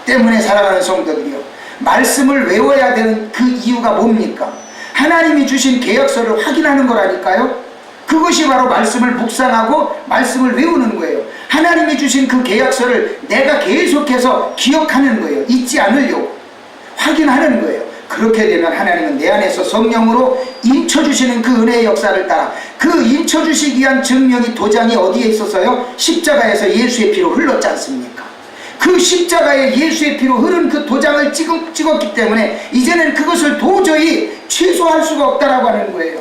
Speaker 1: 때문에 사랑하는 성도들이요, 말씀을 외워야 되는 그 이유가 뭡니까? 하나님이 주신 계약서를 확인하는 거라니까요. 그것이 바로 말씀을 묵상하고 말씀을 외우는 거예요. 하나님이 주신 그 계약서를 내가 계속해서 기억하는 거예요. 잊지 않으려고 확인하는 거예요. 그렇게 되면 하나님은 내 안에서 성령으로 인쳐주시는 그 은혜의 역사를 따라 그 인쳐주시기 위한 증명이, 도장이 어디에 있어서요? 십자가에서 예수의 피로 흘렀지 않습니까? 그 십자가에 예수의 피로 흐른 그 도장을 찍었기 때문에 이제는 그것을 도저히 취소할 수가 없다라고 하는 거예요.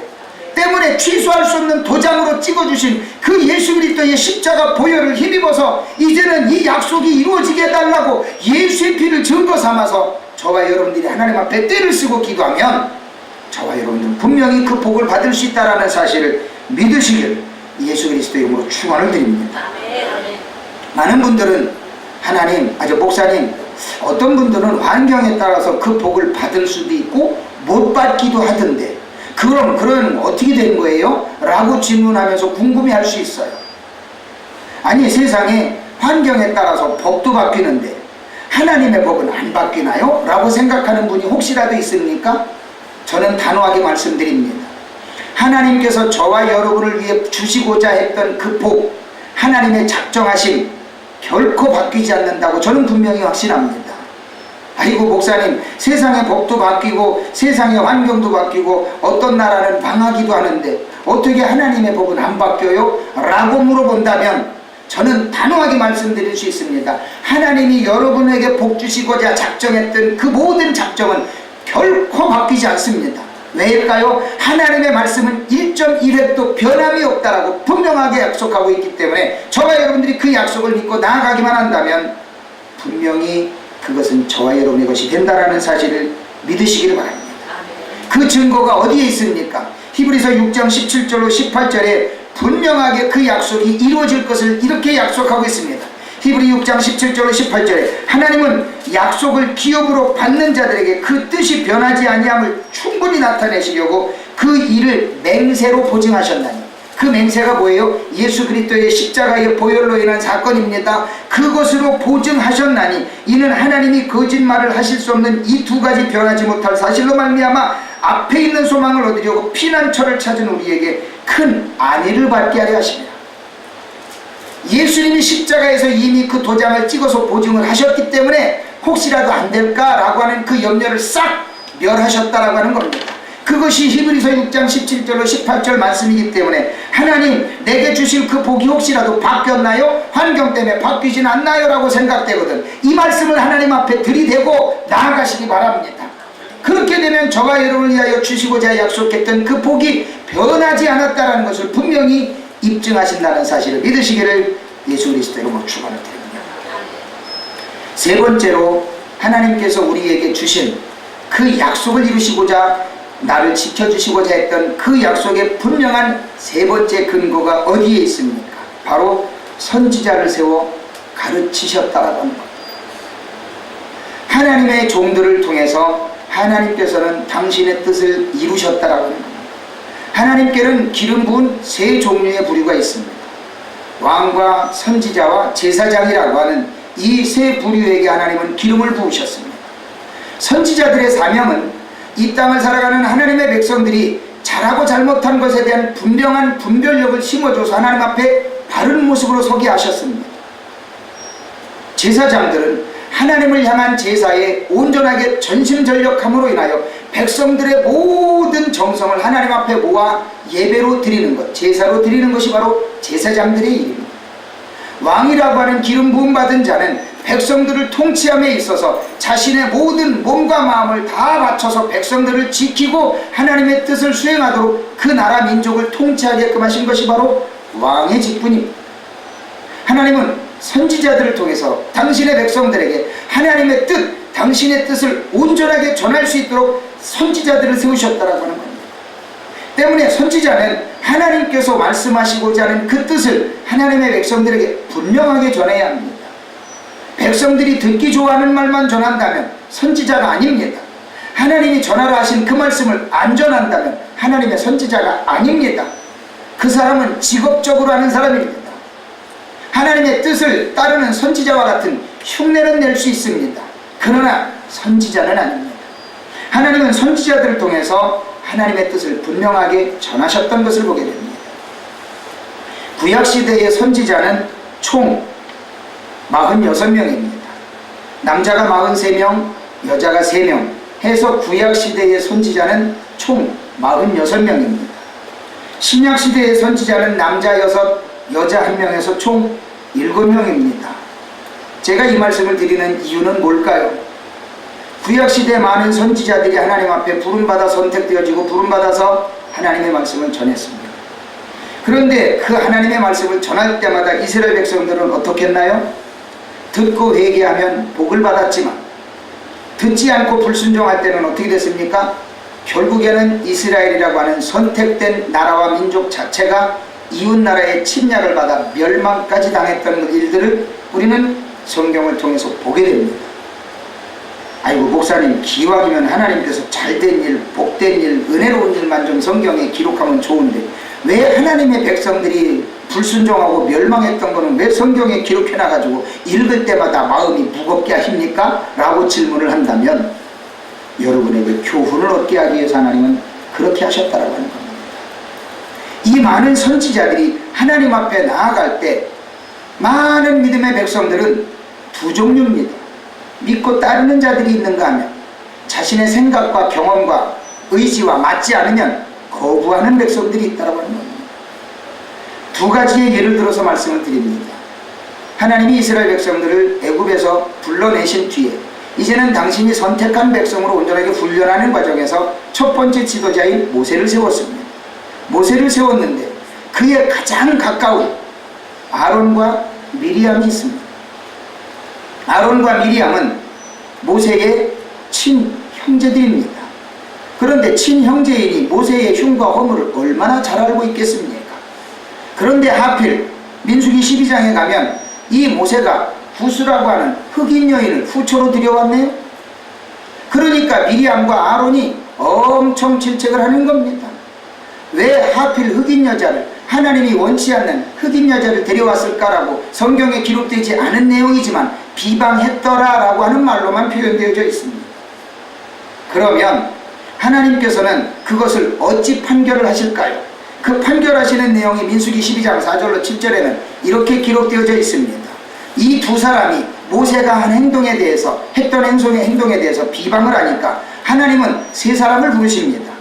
Speaker 1: 때문에 취소할 수 없는 도장으로 찍어주신 그 예수 그리스도의 십자가 보혈을 힘입어서 이제는 이 약속이 이루어지게 해달라고 예수의 피를 증거 삼아서 저와 여러분들이 하나님 앞에 때를 쓰고 기도하면 저와 여러분들은 분명히 그 복을 받을 수 있다는 사실을 믿으시길 예수 그리스도 이름으로 축원을 드립니다. 많은 분들은 하나님, 목사님, 어떤 분들은 환경에 따라서 그 복을 받을 수도 있고 못 받기도 하던데 그럼 어떻게 된 거예요? 라고 질문하면서 궁금해할 수 있어요. 아니, 세상에 환경에 따라서 복도 바뀌는데 하나님의 복은 안 바뀌나요? 라고 생각하는 분이 혹시라도 있습니까? 저는 단호하게 말씀드립니다. 하나님께서 저와 여러분을 위해 주시고자 했던 그 복, 하나님의 작정하심 결코 바뀌지 않는다고 저는 분명히 확신합니다. 아이고 목사님, 세상의 복도 바뀌고 세상의 환경도 바뀌고 어떤 나라는 망하기도 하는데 어떻게 하나님의 복은 안 바뀌어요? 라고 물어본다면 저는 단호하게 말씀드릴 수 있습니다. 하나님이 여러분에게 복 주시고자 작정했던 그 모든 작정은 결코 바뀌지 않습니다. 왜일까요? 하나님의 말씀은 1.1획도 변함이 없다라고 분명하게 약속하고 있기 때문에 저와 여러분들이 그 약속을 믿고 나아가기만 한다면 분명히 그것은 저와 여러분의 것이 된다라는 사실을 믿으시기를 바랍니다. 그 증거가 어디에 있습니까? 히브리서 6장 17절로 18절에 분명하게 그 약속이 이루어질 것을 이렇게 약속하고 있습니다. 히브리 6장 17절로 18절에 하나님은 약속을 기업으로 받는 자들에게 그 뜻이 변하지 아니함을 충분히 나타내시려고 그 일을 맹세로 보증하셨나니, 그 맹세가 뭐예요? 예수 그리스도의 십자가의 보혈로 인한 사건입니다. 그것으로 보증하셨나니 이는 하나님이 거짓말을 하실 수 없는 이 두 가지 변하지 못할 사실로 말미암아 앞에 있는 소망을 얻으려고 피난처를 찾은 우리에게 큰 안위를 받게 하려 하십니다. 예수님이 십자가에서 이미 그 도장을 찍어서 보증을 하셨기 때문에 혹시라도 안 될까라고 하는 그 염려를 싹 멸하셨다라고 하는 겁니다. 그것이 히브리서 6장 17절로 18절 말씀이기 때문에 하나님, 내게 주실 그 복이 혹시라도 바뀌었나요? 환경 때문에 바뀌진 않나요? 라고 생각되거든. 이 말씀을 하나님 앞에 들이대고 나아가시기 바랍니다. 그렇게 되면 저와 여러분을 위하여 주시고자 약속했던 그 복이 변하지 않았다는 것을 분명히 입증하신다는 사실을 믿으시기를 예수 그리스도 이름으로 축원을 드립니다. 세 번째로 하나님께서 우리에게 주신 그 약속을 이루시고자 나를 지켜주시고자 했던 그 약속의 분명한 세 번째 근거가 어디에 있습니까? 바로 선지자를 세워 가르치셨다라고 합니다. 하나님의 종들을 통해서 하나님께서는 당신의 뜻을 이루셨다라고 합니다. 하나님께는 기름 부은 세 종류의 부류가 있습니다. 왕과 선지자와 제사장이라고 하는 이 세 부류에게 하나님은 기름을 부으셨습니다. 선지자들의 사명은 이 땅을 살아가는 하나님의 백성들이 잘하고 잘못한 것에 대한 분명한 분별력을 심어줘서 하나님 앞에 바른 모습으로 서게 하셨습니다. 제사장들은 하나님을 향한 제사에 온전하게 전심전력함으로 인하여 백성들의 모든 정성을 하나님 앞에 모아 예배로 드리는 것, 제사로 드리는 것이 바로 제사장들의 일입니다. 왕이라고 하는 기름 부음 받은 자는 백성들을 통치함에 있어서 자신의 모든 몸과 마음을 다 바쳐서 백성들을 지키고 하나님의 뜻을 수행하도록 그 나라 민족을 통치하게끔 하신 것이 바로 왕의 직분입니다. 하나님은 선지자들을 통해서 당신의 백성들에게 하나님의 뜻, 당신의 뜻을 온전하게 전할 수 있도록 선지자들을 세우셨다라고 하는 겁니다. 때문에 선지자는 하나님께서 말씀하시고자 하는 그 뜻을 하나님의 백성들에게 분명하게 전해야 합니다. 백성들이 듣기 좋아하는 말만 전한다면 선지자가 아닙니다. 하나님이 전하라 하신 그 말씀을 안 전한다면 하나님의 선지자가 아닙니다. 그 사람은 직업적으로 하는 사람입니다. 하나님의 뜻을 따르는 선지자와 같은 흉내는 낼 수 있습니다. 그러나 선지자는 아닙니다. 하나님은 선지자들을 통해서 하나님의 뜻을 분명하게 전하셨던 것을 보게 됩니다. 구약시대의 선지자는 총 46명입니다. 남자가 43명, 여자가 3명 해서 구약시대의 선지자는 총 46명입니다. 신약시대의 선지자는 남자 6, 여자 1명에서 총 7명입니다. 제가 이 말씀을 드리는 이유는 뭘까요? 구약시대 많은 선지자들이 하나님 앞에 부름받아 선택되어지고 부름받아서 하나님의 말씀을 전했습니다. 그런데 그 하나님의 말씀을 전할 때마다 이스라엘 백성들은 어떻게 했나요? 듣고 회개하면 복을 받았지만 듣지 않고 불순종할 때는 어떻게 됐습니까? 결국에는 이스라엘이라고 하는 선택된 나라와 민족 자체가 이웃 나라의 침략을 받아 멸망까지 당했던 일들을 우리는 성경을 통해서 보게 됩니다. 아이고 목사님, 기왕이면 하나님께서 잘된 일, 복된 일, 은혜로운 일만 좀 성경에 기록하면 좋은데 왜 하나님의 백성들이 불순종하고 멸망했던 거는 왜 성경에 기록해놔가지고 읽을 때마다 마음이 무겁게 하십니까? 라고 질문을 한다면 여러분에게 교훈을 얻게 하기 위해서 하나님은 그렇게 하셨다라고 하는 겁니다. 이 많은 선지자들이 하나님 앞에 나아갈 때 많은 믿음의 백성들은 두 종류입니다. 믿고 따르는 자들이 있는가 하면 자신의 생각과 경험과 의지와 맞지 않으면 거부하는 백성들이 있다고 하는 겁니다. 두 가지의 예를 들어서 말씀을 드립니다. 하나님이 이스라엘 백성들을 애굽에서 불러내신 뒤에 이제는 당신이 선택한 백성으로 온전하게 훈련하는 과정에서 첫 번째 지도자인 모세를 세웠습니다. 모세를 세웠는데 그의 가장 가까운 아론과 미리암이 있습니다. 아론과 미리암은 모세의 친형제들입니다. 그런데 친형제이니 모세의 흉과 허물을 얼마나 잘 알고 있겠습니까? 그런데 하필 민수기 12장에 가면 이 모세가 구스라고 하는 흑인 여인을 후처로 들여왔네요. 그러니까 미리암과 아론이 엄청 질책을 하는 겁니다. 왜 하필 흑인 여자를, 하나님이 원치 않는 흑인 여자를 데려왔을까라고 성경에 기록되지 않은 내용이지만 비방했더라라고 하는 말로만 표현되어져 있습니다. 그러면 하나님께서는 그것을 어찌 판결을 하실까요? 그 판결하시는 내용이 민수기 12장 4절로 7절에는 이렇게 기록되어져 있습니다. 이 두 사람이 모세가 한 행동에 대해서, 했던 행동에 대해서 비방을 하니까 하나님은 세 사람을 부르십니다.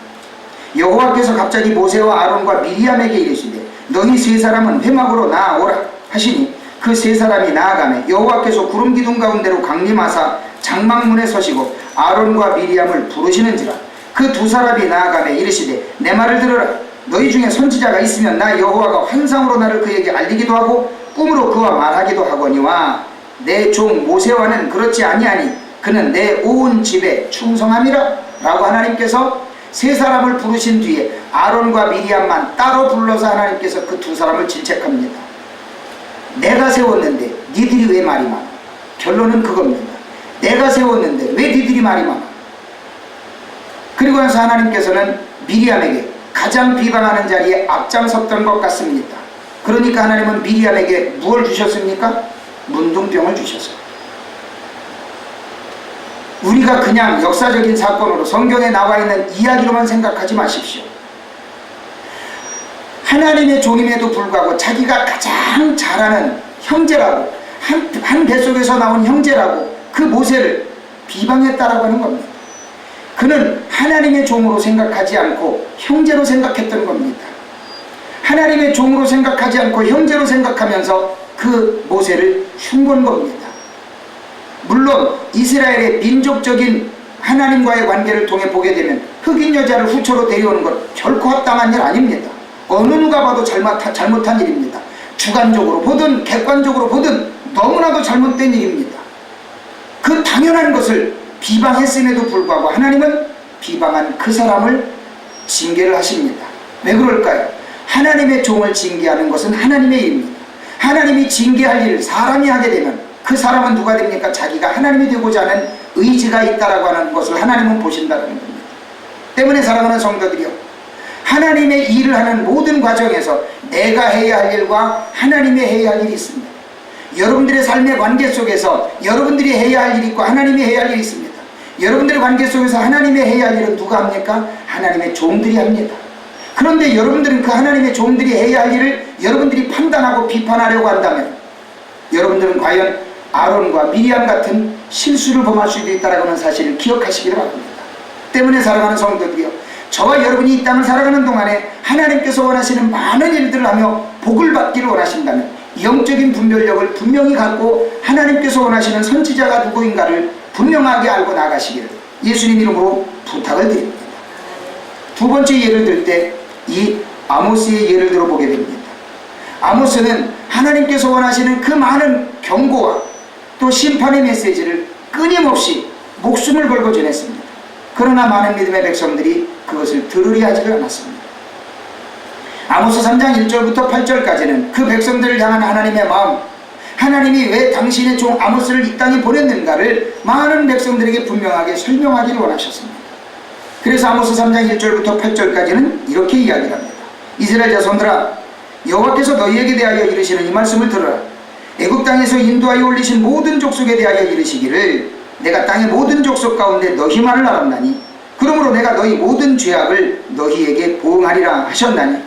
Speaker 1: 여호와께서 갑자기 모세와 아론과 미리암에게 이르시되 너희 세 사람은 회막으로 나아오라 하시니 그 세 사람이 나아가매 여호와께서 구름 기둥 가운데로 강림하사 장막문에 서시고 아론과 미리암을 부르시는지라. 그 두 사람이 나아가매 이르시되 내 말을 들으라. 너희 중에 선지자가 있으면 나 여호와가 환상으로 나를 그에게 알리기도 하고 꿈으로 그와 말하기도 하거니와 내 종 모세와는 그렇지 아니하니 그는 내 온 집에 충성함이라. 라고 하나님께서 세 사람을 부르신 뒤에 아론과 미리암만 따로 불러서 하나님께서 그 두 사람을 질책합니다. 내가 세웠는데 니들이 왜 말이 많아? 결론은 그겁니다. 내가 세웠는데 왜 니들이 말이 많아? 그리고 나서 하나님께서는 미리암에게 가장 비방하는 자리에 앞장섰던 것 같습니다. 그러니까 하나님은 미리암에게 무엇을 주셨습니까? 문둥병을 주셨어요. 우리가 그냥 역사적인 사건으로 성경에 나와 있는 이야기로만 생각하지 마십시오. 하나님의 종임에도 불구하고 자기가 가장 잘하는 형제라고, 한 뱃속에서 나온 형제라고 그 모세를 비방했다라고 하는 겁니다. 그는 하나님의 종으로 생각하지 않고 형제로 생각했던 겁니다. 하나님의 종으로 생각하지 않고 형제로 생각하면서 그 모세를 흉본 겁니다. 물론 이스라엘의 민족적인 하나님과의 관계를 통해 보게 되면 흑인 여자를 후처로 데려오는 것 결코 합당한 일 아닙니다. 어느 누가 봐도 잘못한 일입니다. 주관적으로 보든 객관적으로 보든 너무나도 잘못된 일입니다. 그 당연한 것을 비방했음에도 불구하고 하나님은 비방한 그 사람을 징계를 하십니다. 왜 그럴까요? 하나님의 종을 징계하는 것은 하나님의 일입니다. 하나님이 징계할 일을 사람이 하게 되면 그 사람은 누가 됩니까? 자기가 하나님이 되고자 하는 의지가 있다라고 하는 것을 하나님은 보신다는 겁니다. 때문에 사랑하는 성도들이요, 하나님의 일을 하는 모든 과정에서 내가 해야 할 일과 하나님이 해야 할 일이 있습니다. 여러분들의 삶의 관계 속에서 여러분들이 해야 할 일이 있고 하나님이 해야 할 일이 있습니다. 여러분들의 관계 속에서 하나님이 해야 할 일은 누가 합니까? 하나님의 종들이 합니다. 그런데 여러분들은 그 하나님의 종들이 해야 할 일을 여러분들이 판단하고 비판하려고 한다면 여러분들은 과연 아론과 미리암 같은 실수를 범할 수도 있다는 하는 사실을 기억하시기를 바랍니다. 때문에 사랑하는 성도들이요, 저와 여러분이 이 땅을 살아가는 동안에 하나님께서 원하시는 많은 일들을 하며 복을 받기를 원하신다면 영적인 분별력을 분명히 갖고 하나님께서 원하시는 선지자가 누구인가를 분명하게 알고 나가시기를 예수님 이름으로 부탁을 드립니다. 두 번째 예를 들 때 이 아모스의 예를 들어보게 됩니다. 아모스는 하나님께서 원하시는 그 많은 경고와 또 심판의 메시지를 끊임없이 목숨을 걸고 전했습니다. 그러나 많은 믿음의 백성들이 그것을 들으려 하지를 않았습니다. 아모스 3장 1절부터 8절까지는 그 백성들을 향한 하나님의 마음, 하나님이 왜 당신의 종 아모스를 이 땅에 보냈는가를 많은 백성들에게 분명하게 설명하기를 원하셨습니다. 그래서 아모스 3장 1절부터 8절까지는 이렇게 이야기를 합니다. 이스라엘 자손들아, 여호와께서 너희에게 대하여 이르시는 이 말씀을 들으라. 애굽 땅에서 인도하여 올리신 모든 족속에 대하여 이르시기를 내가 땅의 모든 족속 가운데 너희만을 알았나니 그러므로 내가 너희 모든 죄악을 너희에게 보응하리라 하셨나니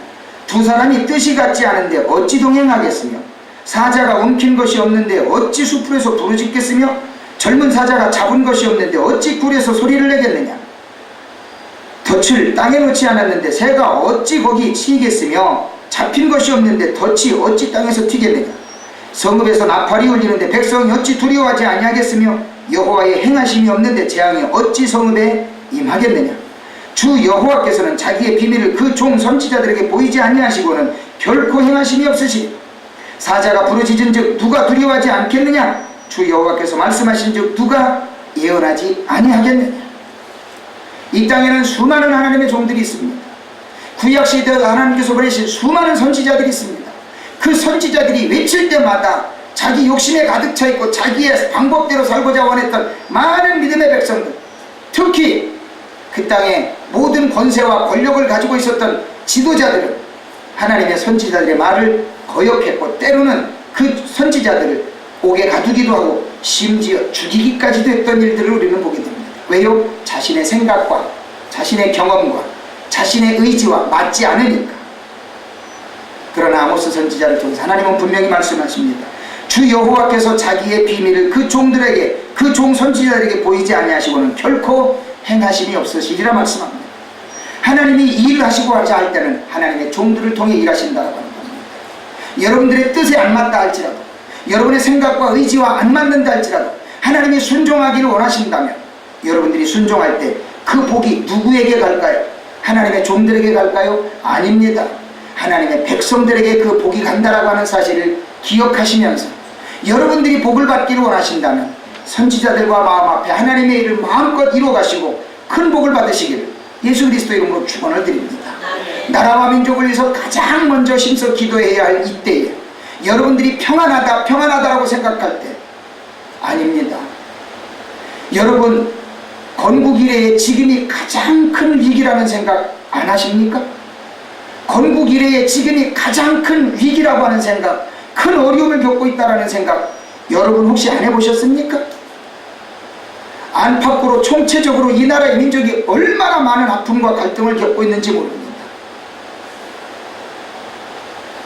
Speaker 1: 두 사람이 뜻이 같지 않은데 어찌 동행하겠으며 사자가 움킨 것이 없는데 어찌 수풀에서 부르짖겠으며 젊은 사자가 잡은 것이 없는데 어찌 굴에서 소리를 내겠느냐. 덫을 땅에 놓지 않았는데 새가 어찌 거기 치이겠으며 잡힌 것이 없는데 덫이 어찌 땅에서 튀겠느냐. 성읍에서 나팔이 울리는데 백성이 어찌 두려워하지 아니하겠으며 여호와의 행하심이 없는데 재앙이 어찌 성읍에 임하겠느냐. 주 여호와께서는 자기의 비밀을 그 종 선지자들에게 보이지 아니하시고는 결코 행하심이 없으시니 사자가 부르짖은즉 누가 두려워하지 않겠느냐. 주 여호와께서 말씀하신즉 누가 예언하지 아니하겠느냐. 이 땅에는 수많은 하나님의 종들이 있습니다. 구약시대에 하나님께서 보내신 수많은 선지자들이 있습니다. 그 선지자들이 외칠 때마다 자기 욕심에 가득 차 있고 자기의 방법대로 살고자 원했던 많은 믿음의 백성들, 특히 그 땅에 모든 권세와 권력을 가지고 있었던 지도자들은 하나님의 선지자들의 말을 거역했고 때로는 그 선지자들을 옥에 가두기도 하고 심지어 죽이기까지도 했던 일들을 우리는 보게 됩니다. 왜요? 자신의 생각과 자신의 경험과 자신의 의지와 맞지 않으니까. 그러나 아모스 선지자를 통해서 하나님은 분명히 말씀하십니다. 주 여호와께서 자기의 비밀을 그 종들에게, 그 종 선지자들에게 보이지 아니하시고는 결코 행하심이 없으시리라 말씀합니다. 하나님이 일을 하시고 하자 할 때는 하나님의 종들을 통해 일하신다고 하는 겁니다. 여러분들의 뜻에 안 맞다 할지라도, 여러분의 생각과 의지와 안 맞는다 할지라도 하나님이 순종하기를 원하신다면 여러분들이 순종할 때 그 복이 누구에게 갈까요? 하나님의 종들에게 갈까요? 아닙니다. 하나님의 백성들에게 그 복이 간다라고 하는 사실을 기억하시면서 여러분들이 복을 받기를 원하신다면 선지자들과 마음 앞에 하나님의 일을 마음껏 이루어가시고 큰 복을 받으시기를 예수 그리스도 이름으로 축원을 드립니다. 나라와 민족을 위해서 가장 먼저 힘써 기도해야 할 이때에 여러분들이 평안하다라고 생각할 때 아닙니다. 여러분 건국 이래의 지금이 가장 큰 위기라는 생각 안 하십니까? 건국 이래의 지금이 가장 큰 위기라고 하는 생각, 큰 어려움을 겪고 있다는 생각 여러분 혹시 안 해보셨습니까? 안팎으로 총체적으로 이 나라의 민족이 얼마나 많은 아픔과 갈등을 겪고 있는지 모릅니다.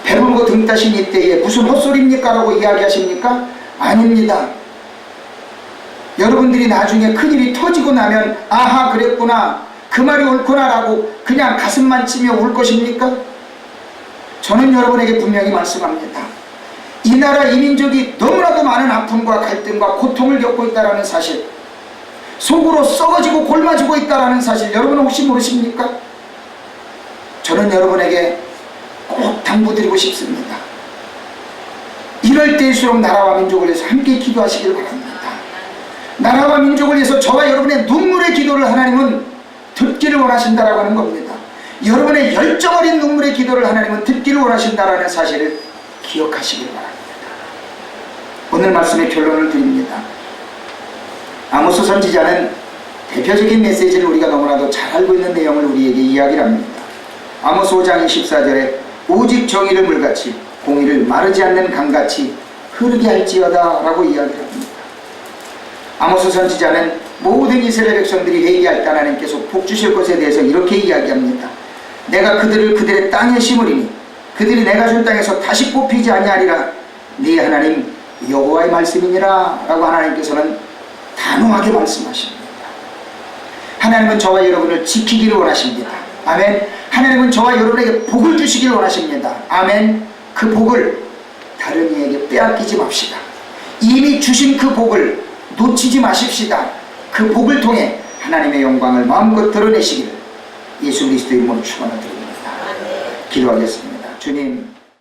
Speaker 1: 배불고 등 따신 이때에 무슨 헛소리입니까? 라고 이야기하십니까? 아닙니다. 여러분들이 나중에 큰일이 터지고 나면 아하 그랬구나, 그 말이 옳구나 라고 그냥 가슴만 치며 울 것입니까? 저는 여러분에게 분명히 말씀합니다. 이 나라 이 민족이 너무나도 많은 아픔과 갈등과 고통을 겪고 있다는 사실, 속으로 썩어지고 골마지고 있다는 사실 여러분은 혹시 모르십니까? 저는 여러분에게 꼭 당부드리고 싶습니다. 이럴 때일수록 나라와 민족을 위해서 함께 기도하시길 바랍니다. 나라와 민족을 위해서 저와 여러분의 눈물의 기도를 하나님은 듣기를 원하신다라고 하는 겁니다. 여러분의 열정 어린 눈물의 기도를 하나님은 듣기를 원하신다라는 사실을 기억하시길 바랍니다. 오늘 말씀의 결론을 드립니다. 아모스 선지자는 대표적인 메시지를 우리가 너무나도 잘 알고 있는 내용을 우리에게 이야기를 합니다. 아모스 5장 24절에 오직 정의를 물같이 공의를 마르지 않는 강같이 흐르게 할지어다 라고 이야기를 합니다. 아모스 선지자는 모든 이스라엘 백성들이 회개할 때 하나님께서 복 주실 것에 대해서 이렇게 이야기합니다. 내가 그들을 그들의 땅에 심으리니 그들이 내가 준 땅에서 다시 뽑히지 아니하리라. 네 하나님 여호와의 말씀이니라 라고 하나님께서는 단호하게 말씀하십니다. 하나님은 저와 여러분을 지키기를 원하십니다. 아멘. 하나님은 저와 여러분에게 복을 주시기를 원하십니다. 아멘. 그 복을 다른 이에게 빼앗기지 맙시다. 이미 주신 그 복을 놓치지 마십시다. 그 복을 통해 하나님의 영광을 마음껏 드러내시기를 예수 그리스도의 이름으로 축원을 드립니다. 기도하겠습니다. 주님,